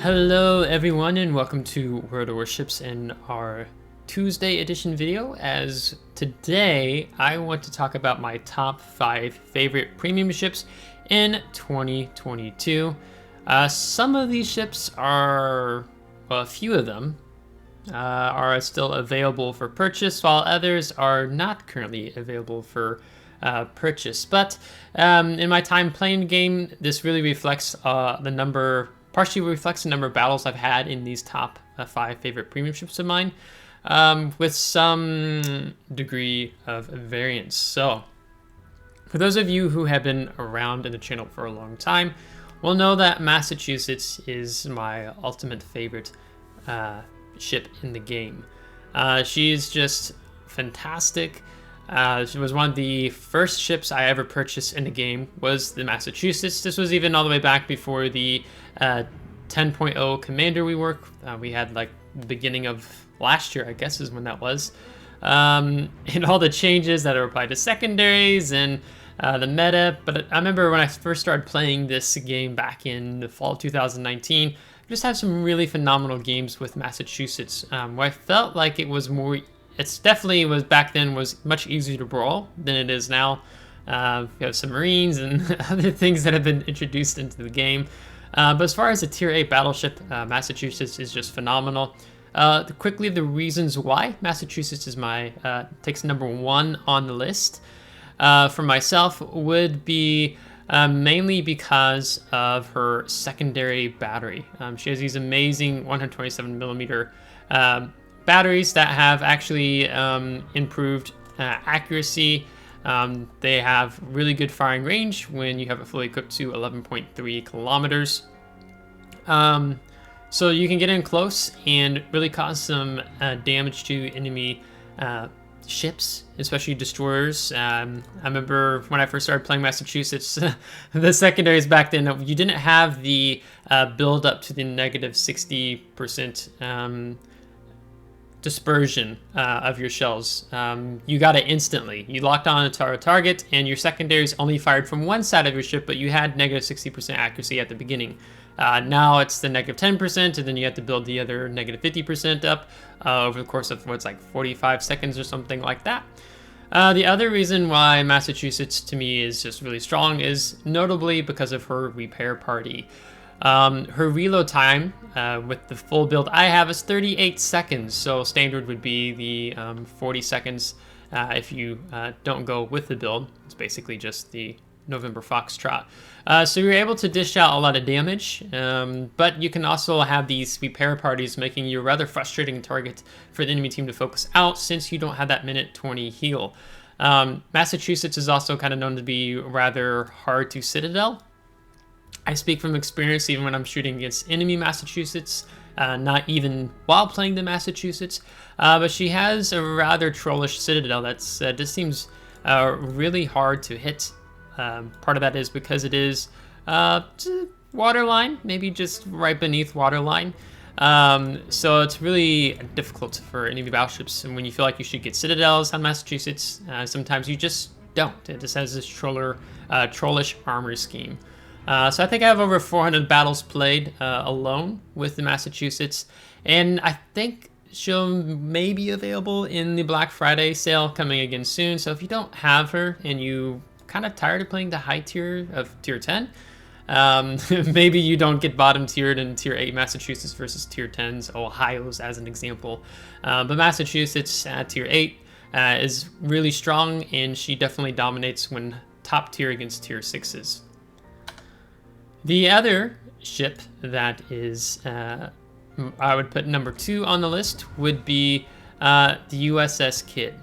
Hello everyone and welcome to World of Warships in our Tuesday edition video. As today I want to talk about my top 5 favorite premium ships in 2022. Some of these ships are, well, a few of them are still available for purchase, while others are not currently available for purchase. But in my time playing the game, this really reflects partially reflects the number of battles I've had in these top 5 favorite premium ships of mine, with some degree of variance. So, for those of you who have been around in the channel for a long time, will know that Massachusetts is my ultimate favorite ship in the game. She's just fantastic. She was one of the first ships I ever purchased in the game, was the Massachusetts. This was even all the way back before the 10.0 commander we had like the beginning of last year, I guess is when that was. And all the changes that are applied to secondaries and the meta. But I remember when I first started playing this game back in the fall of 2019, I just had some really phenomenal games with Massachusetts, where I felt like it was more... It's definitely was back then was much easier to brawl than it is now. We have submarines and other things that have been introduced into the game. But as far as a tier 8 battleship, Massachusetts is just phenomenal. Quickly, the reasons why Massachusetts is takes number 1 on the list for myself would be mainly because of her secondary battery. She has these amazing 127mm batteries that have actually improved accuracy. They have really good firing range when you have it fully equipped to 11.3 kilometers. So you can get in close and really cause some damage to enemy ships, especially destroyers. I remember when I first started playing Massachusetts, the secondaries back then, you didn't have the build up to the negative 60% dispersion of your shells. You got it instantly. You locked on a target and your secondaries only fired from one side of your ship, but you had negative 60% accuracy at the beginning. Now it's the negative 10%, and then you have to build the other negative 50% up over the course of what's like 45 seconds or something like that. The other reason why Massachusetts to me is just really strong is notably because of her repair party. Her reload time with the full build I have is 38 seconds, so standard would be the 40 seconds if you don't go with the build. It's basically just the November Foxtrot. So you're able to dish out a lot of damage, but you can also have these repair parties, making you a rather frustrating target for the enemy team to focus out since you don't have that minute 20 heal. Massachusetts is also kind of known to be rather hard to citadel. I speak from experience even when I'm shooting against enemy Massachusetts, not even while playing the Massachusetts, but she has a rather trollish citadel that's just seems really hard to hit. Part of that is because it is waterline, maybe just right beneath waterline. So it's really difficult for enemy battleships, and when you feel like you should get citadels on Massachusetts, sometimes you just don't. It just has this trollish armor scheme. So I think I have over 400 battles played alone with the Massachusetts, and I think she'll may be available in the Black Friday sale coming again soon. So if you don't have her and you kind of tired of playing the high tier of tier 10, maybe you don't get bottom tiered in tier 8 Massachusetts versus tier 10s Ohio's as an example, but Massachusetts at tier 8 is really strong, and she definitely dominates when top tier against tier 6s. The other ship that is, I would put number 2 on the list would be the USS Kidd.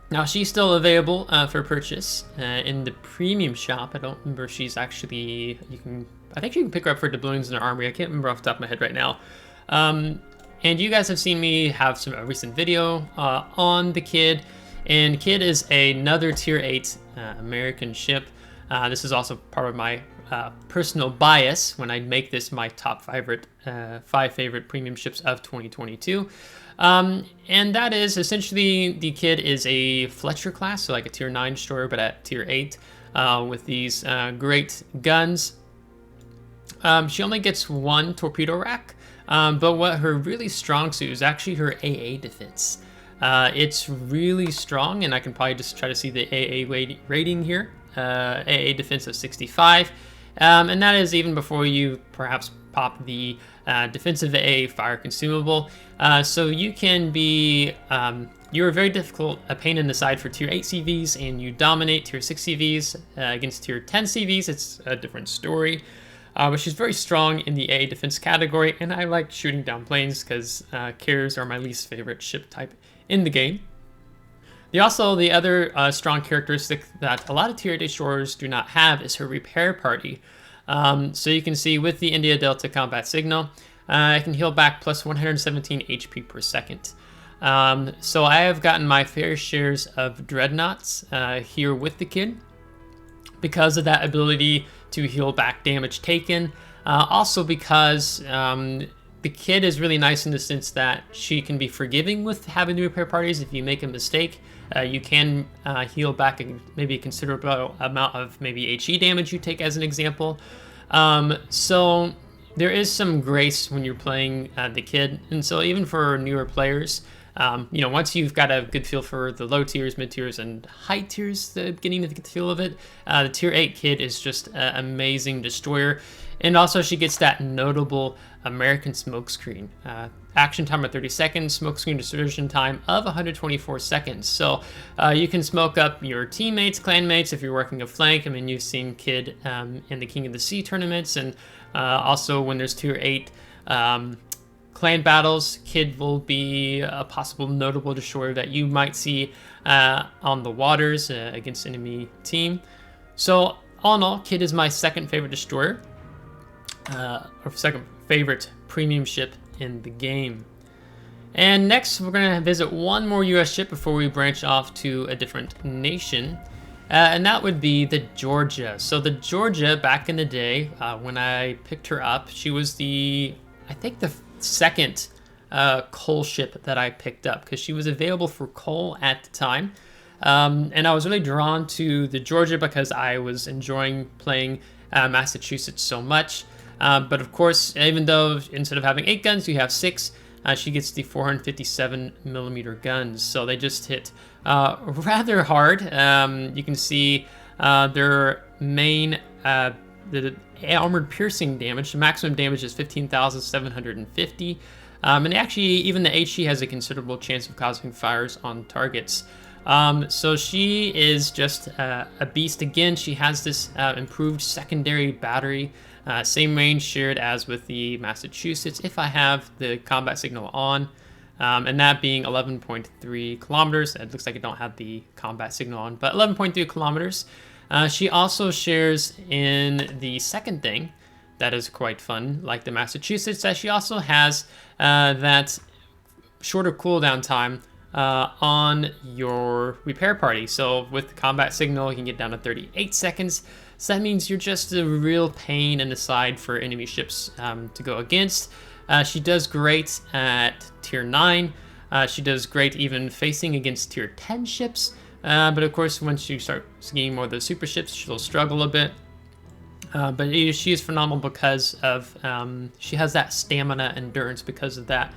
Now she's still available for purchase in the premium shop. I don't remember if she's actually, I think you can pick her up for doubloons in her armory. I can't remember off the top of my head right now. And you guys have seen me have a recent video on the Kidd, and Kidd is another tier 8 American ship. This is also part of my personal bias when I make this my top 5 favorite premium ships of 2022. And that is essentially, the Kidd is a Fletcher class, so like a tier 9 destroyer, but at tier 8, with these great guns. She only gets one torpedo rack, but what her really strong suit is actually her AA defense. It's really strong, and I can probably just try to see the AA rating here. AA defense of 65, and that is even before you perhaps pop the defensive AA fire consumable. So you can be, you're very difficult, a pain in the side for tier 8 CVs, and you dominate tier 6 CVs. Against tier 10 CVs, it's a different story. But she's very strong in the AA defense category, and I like shooting down planes because carriers are my least favorite ship type in the game. The other strong characteristic that a lot of tier 8 destroyers do not have is her repair party. So you can see with the India Delta combat signal, I can heal back plus 117 HP per second. So I have gotten my fair shares of dreadnoughts here with the kid because of that ability to heal back damage taken. Also because the kid is really nice in the sense that she can be forgiving with having the repair parties. If you make a mistake, you can heal back maybe a considerable amount of maybe HE damage you take as an example. So there is some grace when you're playing the kid. And so even for newer players, once you've got a good feel for the low tiers, mid tiers, and high tiers, the beginning to get the feel of it, the tier 8 kid is just an amazing destroyer. And also she gets that notable American smokescreen. Action time of 30 seconds, smokescreen dispersion time of 124 seconds. So you can smoke up your teammates, clanmates if you're working a flank. I mean, you've seen Kid in the King of the Sea tournaments, and also when there's tier 8 clan battles, Kid will be a possible notable destroyer that you might see on the waters against enemy team. So all in all, Kid is my second favorite destroyer, or second favorite premium ship in the game. And next, we're going to visit one more US ship before we branch off to a different nation, and that would be the Georgia. So the Georgia, back in the day, when I picked her up, she was I think the second coal ship that I picked up, because she was available for coal at the time. And I was really drawn to the Georgia because I was enjoying playing Massachusetts so much. But of course, even though instead of having 8 guns, you have 6, she gets the 457mm guns. So they just hit rather hard. You can see their main, the armored piercing damage, the maximum damage is 15,750. And actually, even the HE has a considerable chance of causing fires on targets. So she is just a beast again. She has this improved secondary battery, same range shared as with the Massachusetts if I have the combat signal on, and that being 11.3 kilometers. It looks like I don't have the combat signal on, but 11.3 kilometers. She also shares in the second thing that is quite fun, like the Massachusetts, that she also has that shorter cooldown time on your repair party. So with the combat signal, you can get down to 38 seconds. So that means you're just a real pain in the side for enemy ships to go against. She does great at tier 9. She does great even facing against tier 10 ships. But of course, once you start seeing more of the super ships, she'll struggle a bit. But she is phenomenal because of she has that stamina endurance because of that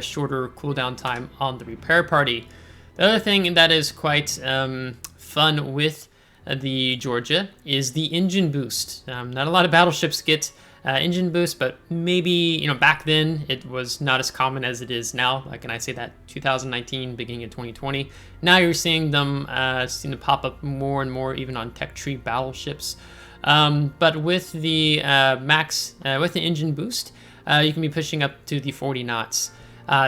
shorter cooldown time on the repair party. The other thing that is quite fun with the Georgia is the engine boost. Not a lot of battleships get engine boost, but maybe back then it was not as common as it is now. Like, and I say that 2019, beginning of 2020. Now you're seeing them pop up more and more, even on tech tree battleships. But with the with the engine boost, you can be pushing up to the 40 knots.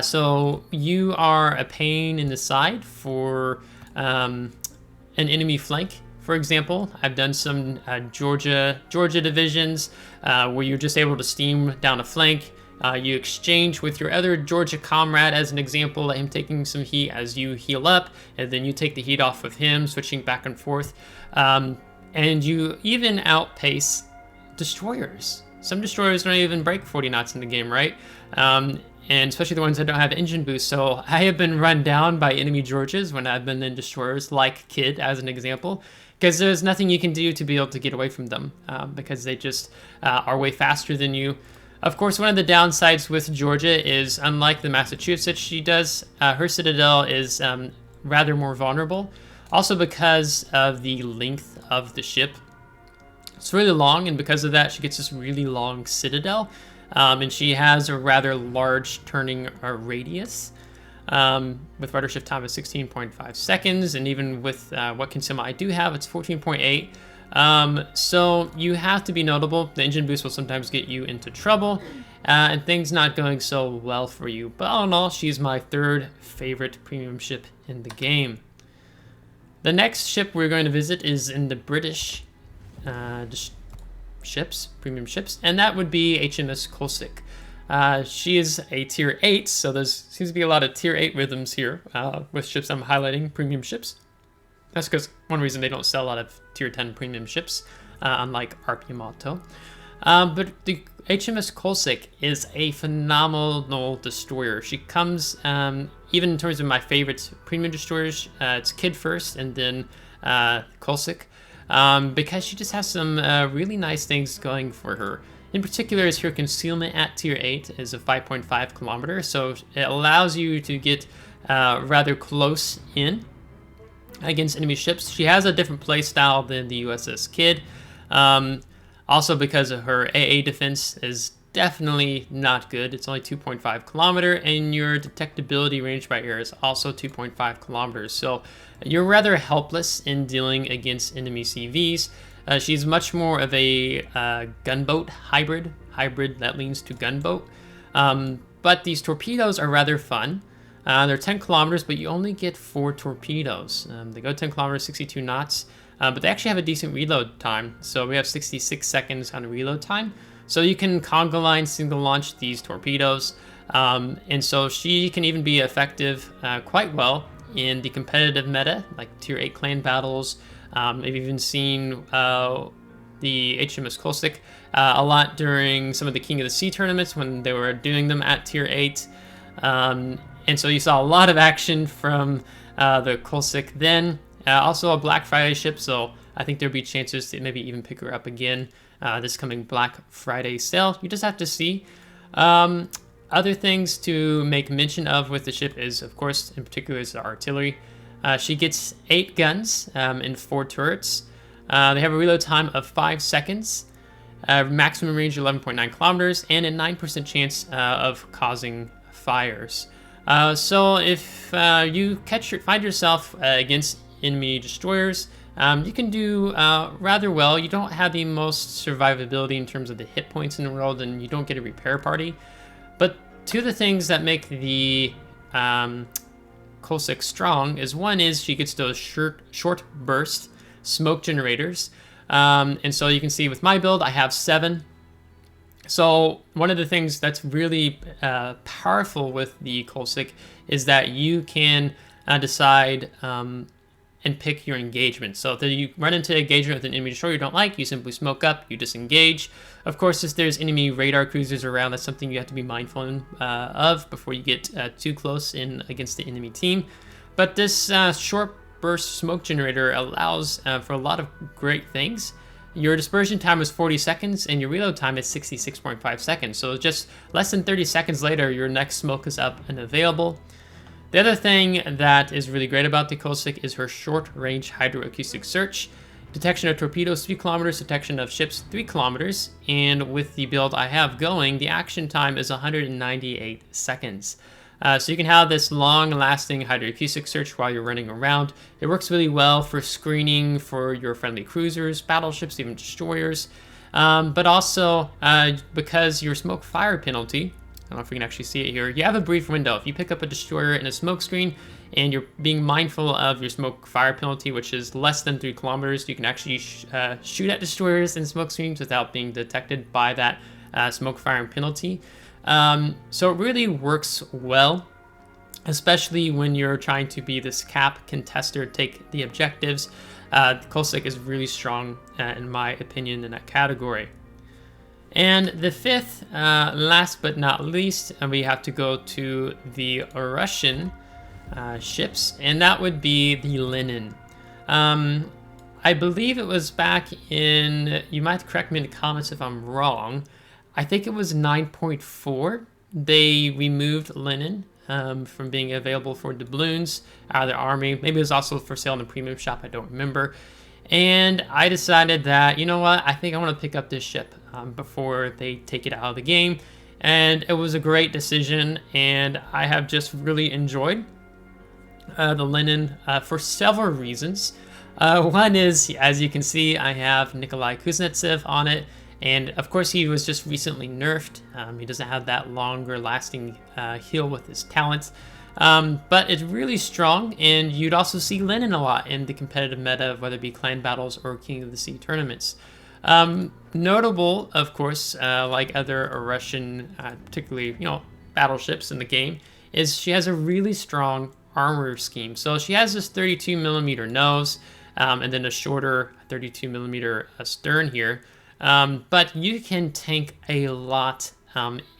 So you are a pain in the side for an enemy flank. For example, I've done some Georgia divisions where you're just able to steam down a flank. You exchange with your other Georgia comrade, as an example, let him taking some heat as you heal up, and then you take the heat off of him, switching back and forth. And you even outpace destroyers. Some destroyers don't even break 40 knots in the game, right? And especially the ones that don't have engine boost. So I have been run down by enemy Georges when I've been in destroyers, like Kid as an example, because there's nothing you can do to be able to get away from them, because they just are way faster than you. Of course, one of the downsides with Georgia is, unlike the Massachusetts she does, her citadel is rather more vulnerable. Also because of the length of the ship. It's really long, and because of that, she gets this really long citadel. And she has a rather large turning radius. With rudder shift time of 16.5 seconds, and even with what concealment I do have, it's 14.8. So you have to be notable. The engine boost will sometimes get you into trouble, and things not going so well for you. But all in all, she's my third favorite premium ship in the game. The next ship we're going to visit is in the British ships, premium ships, and that would be HMS Colsic. She is a tier 8, so there seems to be a lot of tier 8 rhythms here with ships I'm highlighting, premium ships. That's because one reason they don't sell a lot of tier 10 premium ships, unlike RP Motto. But the HMS Colsic is a phenomenal destroyer. She comes, even in terms of my favorite premium destroyers, it's Kid first and then Colsic, because she just has some really nice things going for her. In particular, is her concealment at tier 8 is a 5.5 kilometer, so it allows you to get rather close in against enemy ships. She has a different play style than the USS Kidd, also because of her AA defense is definitely not good. It's only 2.5 kilometer, and your detectability range by air is also 2.5 kilometers, so you're rather helpless in dealing against enemy CVs. She's much more of a gunboat hybrid that leans to gunboat, but these torpedoes are rather fun. They're 10 kilometers, but you only get 4 torpedoes. They go 10 kilometers, 62 knots, but they actually have a decent reload time. So we have 66 seconds on reload time. So you can conga line single launch these torpedoes. And so she can even be effective quite well in the competitive meta, like tier 8 clan battles. I've even seen the HMS Colsic a lot during some of the King of the Sea tournaments when they were doing them at tier 8. And so you saw a lot of action from the Colsic then. Also a Black Friday ship, so I think there'll be chances to maybe even pick her up again this coming Black Friday sale. You just have to see. Other things to make mention of with the ship is, of course, in particular, is the artillery. She gets 8 guns and 4 turrets. They have a reload time of 5 seconds, maximum range 11.9 kilometers, and a 9% chance of causing fires. So if you find yourself against enemy destroyers, you can do rather well. You don't have the most survivability in terms of the hit points in the world, and you don't get a repair party. But two of the things that make the Colsic strong is, one is she gets those short burst smoke generators. And so you can see with my build, I have 7. So one of the things that's really powerful with the Colsic is that you can decide and pick your engagement. So if you run into engagement with an enemy destroyer you don't like, you simply smoke up, you disengage. Of course, if there's enemy radar cruisers around, that's something you have to be mindful of before you get too close in against the enemy team. But this short burst smoke generator allows for a lot of great things. Your dispersion time is 40 seconds, and your reload time is 66.5 seconds. So just less than 30 seconds later, your next smoke is up and available. The other thing that is really great about the Colsic is her short-range hydroacoustic search. Detection of torpedoes 3 kilometers, detection of ships 3 kilometers, and with the build I have going, the action time is 198 seconds. So you can have this long-lasting hydroacoustic search while you're running around. It works really well for screening for your friendly cruisers, battleships, even destroyers. But also, because your smoke fire penalty, I don't know if we can actually see it here, you have a brief window. If you pick up a destroyer in a smoke screen and you're being mindful of your smoke fire penalty, which is less than 3 kilometers, you can actually shoot at destroyers in smoke screens without being detected by that smoke fire penalty. So it really works well, especially when you're trying to be this cap contester, take the objectives. Colsic is really strong, in my opinion, in that category. And the fifth, last but not least, we have to go to the Russian ships, and that would be the Lenin. I I believe it was back in, you might correct me in the comments if I'm wrong, I think it was 9.4. They removed linen from being available for doubloons out of the army. Maybe it was also for sale in the premium shop, I don't remember. And I decided that, you know what, I think I want to pick up this ship before they take it out of the game. And it was a great decision, and I have just really enjoyed the linen for several reasons. One is, as you can see, I have Nikolai Kuznetsov on it, and of course he was just recently nerfed. He doesn't have that longer lasting heal with his talents, but it's really strong, and you'd also see linen a lot in the competitive meta, whether it be clan battles or King of the Sea tournaments. Notable, of course, like other Russian, particularly, battleships in the game, is she has a really strong armor scheme. So she has this 32mm nose, and then a shorter 32mm stern here. But you can tank a lot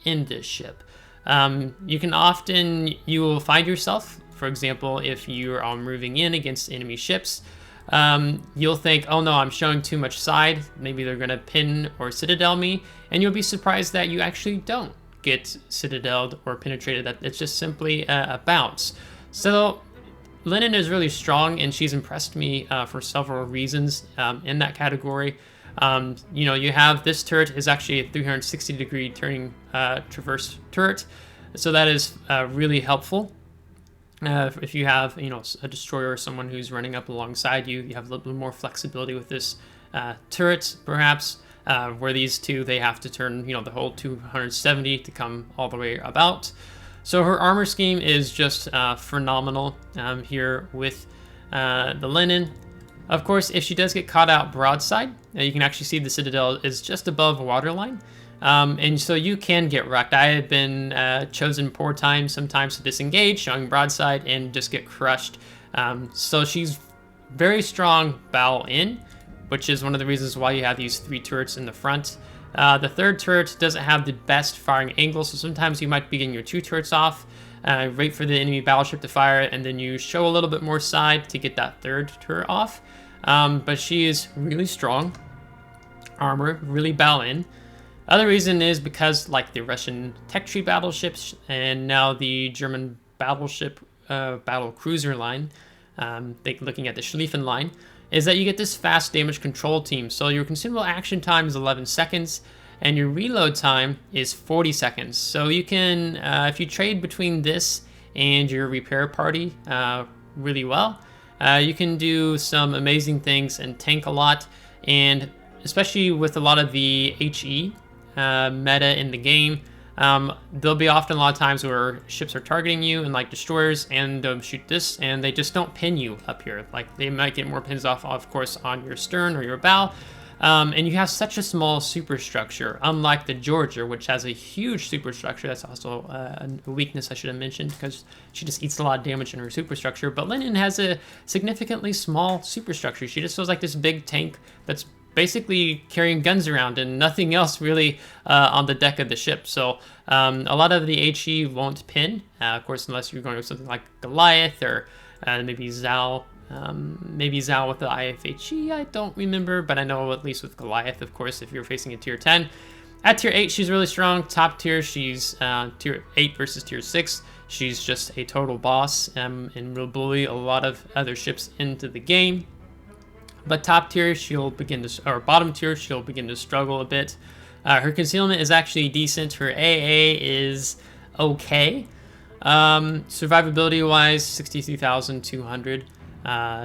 in this ship. You will find yourself, for example, if you are moving in against enemy ships, you'll think, oh no, I'm showing too much side, maybe they're going to pin or citadel me, and you'll be surprised that you actually don't get citadeled or penetrated, that it's just simply a bounce. So linen is really strong, and she's impressed me for several reasons in that category. You have this turret is actually a 360-degree turning traverse turret, so that is really helpful. If you have, a destroyer or someone who's running up alongside you, you have a little bit more flexibility with this turret, perhaps, where these two, they have to turn, the whole 270 to come all the way about. So her armor scheme is just phenomenal here with the linen. Of course, if she does get caught out broadside, you can actually see the citadel is just above waterline. And so you can get wrecked. I have been chosen poor times sometimes to disengage, showing broadside, and just get crushed. So she's very strong bow in, which is one of the reasons why you have these 3 turrets in the front. The third turret doesn't have the best firing angle, so sometimes you might be getting your 2 turrets off, wait for the enemy battleship to fire, and then you show a little bit more side to get that third turret off. But she is really strong armor, really bow in. Other reason is because, like the Russian tech tree battleships and now the German battleship battle cruiser line, looking at the Schlieffen line, is that you get this fast damage control team. So your consumable action time is 11 seconds, and your reload time is 40 seconds. So you can, if you trade between this and your repair party really well, you can do some amazing things and tank a lot. And especially with a lot of the HE meta in the game, there'll be often a lot of times where ships are targeting you, and like destroyers, and shoot this, and they just don't pin you up here. Like, they might get more pins off, of course, on your stern or your bow. And you have such a small superstructure, unlike the Georgia, which has a huge superstructure. That's also a weakness I should have mentioned, because she just eats a lot of damage in her superstructure. But Linen has a significantly small superstructure. She just feels like this big tank that's basically carrying guns around and nothing else really on the deck of the ship. So a lot of the HE won't pin, of course, unless you're going with something like Goliath or maybe Zal. Maybe Zal with the IFHE, I don't remember, but I know at least with Goliath, of course, if you're facing a tier 10. At tier 8, she's really strong. Top tier, she's tier 8 versus tier 6. She's just a total boss and will bully a lot of other ships into the game. But top tier, she'll begin to, or bottom tier, she'll begin to struggle a bit. Her concealment is actually decent. Her AA is okay. Survivability-wise, 63,200.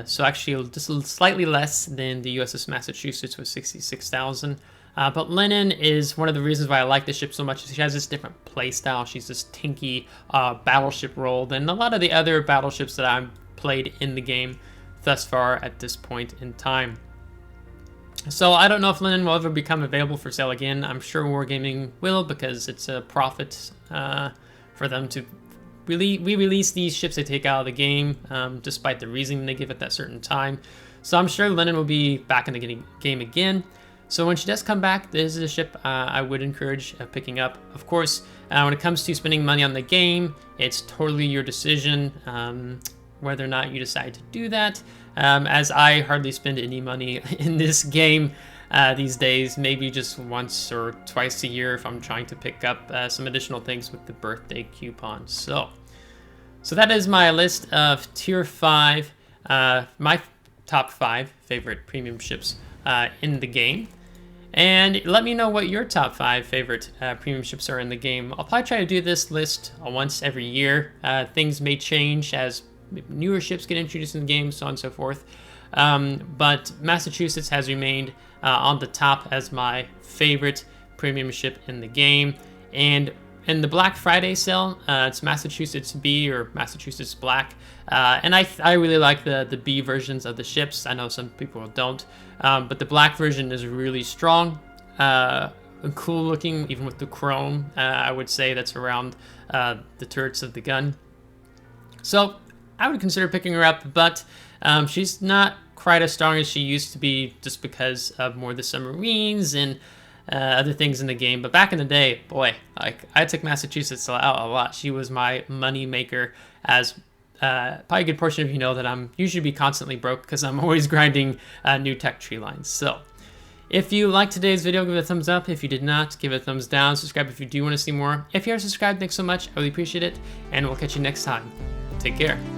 So actually just slightly less than the USS Massachusetts with 66,000. But Linen is one of the reasons why I like this ship so much. She has this different play style. She's this tanky battleship role than a lot of the other battleships that I've played in the game thus far at this point in time. So I don't know if Linen will ever become available for sale again. I'm sure Wargaming will, because it's a profit for them to re-release these ships they take out of the game, despite the reasoning they give at that certain time. So I'm sure Linen will be back in the game again. So when she does come back, this is a ship I would encourage picking up. Of course, when it comes to spending money on the game, it's totally your decision. whether or not you decide to do that, as I hardly spend any money in this game these days, maybe just once or twice a year if I'm trying to pick up some additional things with the birthday coupon. So that is my list of tier 5, my top 5 favorite premium ships in the game. And let me know what your top 5 favorite premium ships are in the game. I'll probably try to do this list once every year. Things may change as newer ships get introduced in the game, so on and so forth. But Massachusetts has remained on the top as my favorite premium ship in the game. And in the Black Friday sale, it's Massachusetts B or Massachusetts Black. And I really like the B versions of the ships. I know some people don't. But the black version is really strong, cool looking, even with the chrome. I would say that's around the turrets of the gun. So I would consider picking her up, but she's not quite as strong as she used to be just because of more of the submarines and other things in the game. But back in the day, boy, like I took Massachusetts out a lot. She was my money maker, as probably a good portion of you know that I'm usually be constantly broke because I'm always grinding new tech tree lines. So if you liked today's video, give it a thumbs up. If you did not, give it a thumbs down. Subscribe if you do want to see more. If you are subscribed, thanks so much. I really appreciate it. And we'll catch you next time. Take care.